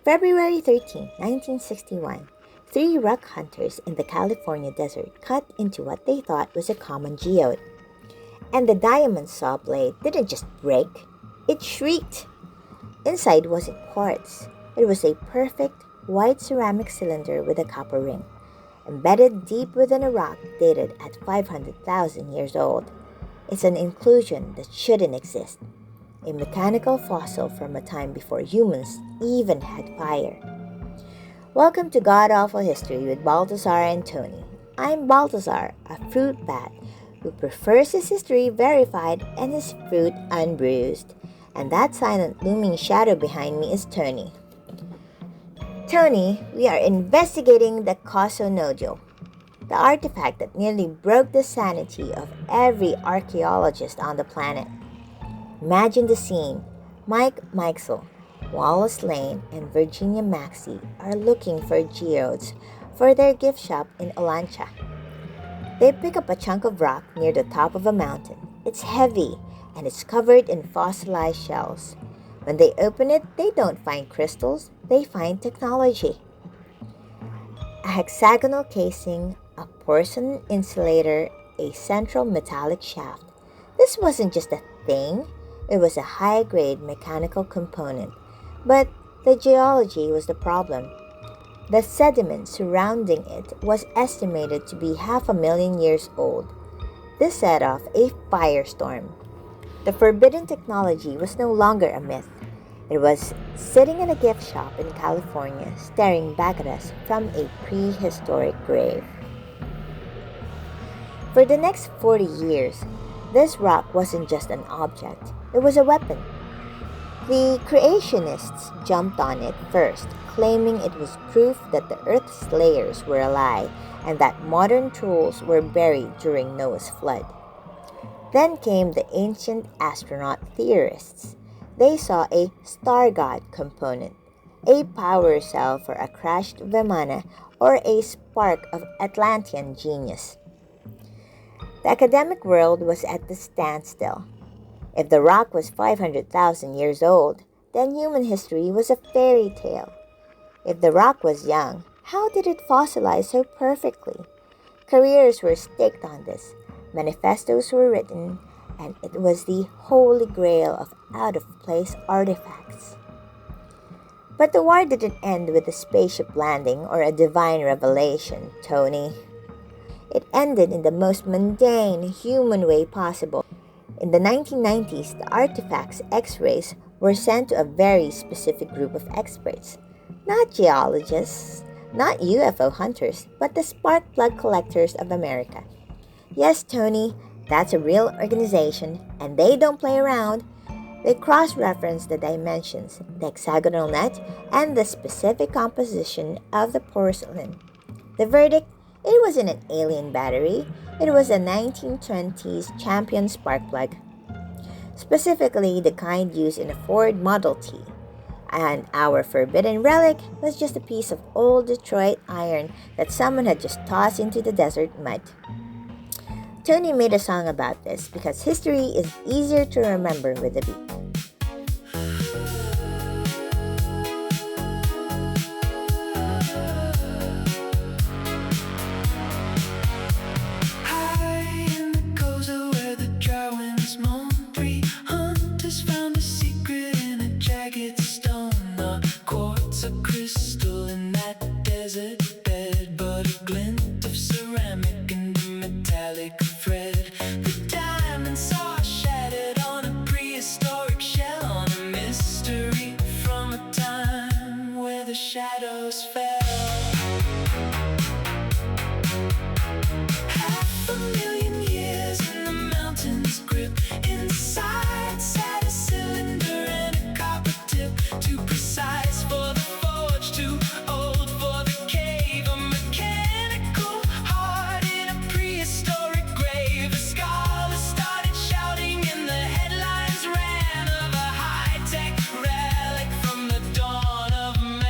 February 13, 1961, three rock hunters in the California desert cut into what they thought was a common geode. And the diamond saw blade didn't just break, it shrieked. Inside wasn't quartz. It was a perfect white ceramic cylinder with a copper ring, embedded deep within a rock dated at 500,000 years old. It's an inclusion that shouldn't exist. A mechanical fossil from a time before humans even had fire. Welcome to God Awful History with Balthazar and Tony. I'm Balthazar, a fruit bat who prefers his history verified and his fruit unbruised. And that silent looming shadow behind me is Tony. Tony, we are investigating the Coso Nojo, the artifact that nearly broke the sanity of every archaeologist on the planet. Imagine the scene. Mike Meixel, Wallace Lane, and Virginia Maxey are looking for geodes for their gift shop in Olancha. They pick up a chunk of rock near the top of a mountain. It's heavy, and it's covered in fossilized shells. When they open it, they don't find crystals, they find technology. A hexagonal casing, a porcelain insulator, a central metallic shaft. This wasn't just a thing, it was a high-grade mechanical component. But the geology was the problem. The sediment surrounding it was estimated to be 500,000 years old. This set off a firestorm. The forbidden technology was no longer a myth. It was sitting in a gift shop in California, staring back at us from a prehistoric grave. For the next 40 years, this rock wasn't just an object, it was a weapon. The creationists jumped on it first, claiming it was proof that the Earth's layers were a lie and that modern tools were buried during Noah's flood. Then came the ancient astronaut theorists. They saw a star god component, a power cell for a crashed Vimana, or a spark of Atlantean genius. The academic world was at the standstill. If the rock was 500,000 years old, then human history was a fairy tale. If the rock was young, how did it fossilize so perfectly? Careers were staked on this. Manifestos were written, and it was the holy grail of out-of-place artifacts. But the war didn't end with a spaceship landing or a divine revelation, Tony. It ended in the most mundane, human way possible. In the 1990s, the artifact's X-rays were sent to a very specific group of experts. Not geologists, not UFO hunters, but the spark plug collectors of America. Yes, Tony, that's a real organization, and they don't play around. They cross-reference the dimensions, the hexagonal net, and the specific composition of the porcelain. The verdict? It wasn't an alien battery. It was a 1920s champion spark plug. Specifically, the kind used in a Ford Model T. And our forbidden relic was just a piece of old Detroit iron that someone had just tossed into the desert mud. Tony made a song about this because history is easier to remember with a beat. Shadows fell. 500,000 years in the mountain's grip. Inside sat a cylinder and a copper tip. Too precise for the forge, too old for the cave. A mechanical heart in a prehistoric grave. A scholar started shouting and the headlines ran of a high-tech relic from the dawn of man.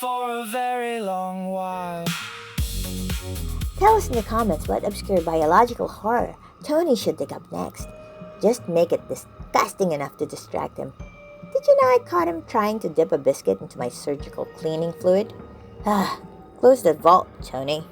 for a very long while. Tell us in the comments what obscure biological horror Tony should dig up next. Just make it disgusting enough to distract him. Did you know I caught him trying to dip a biscuit into my surgical cleaning fluid? Close the vault, Tony.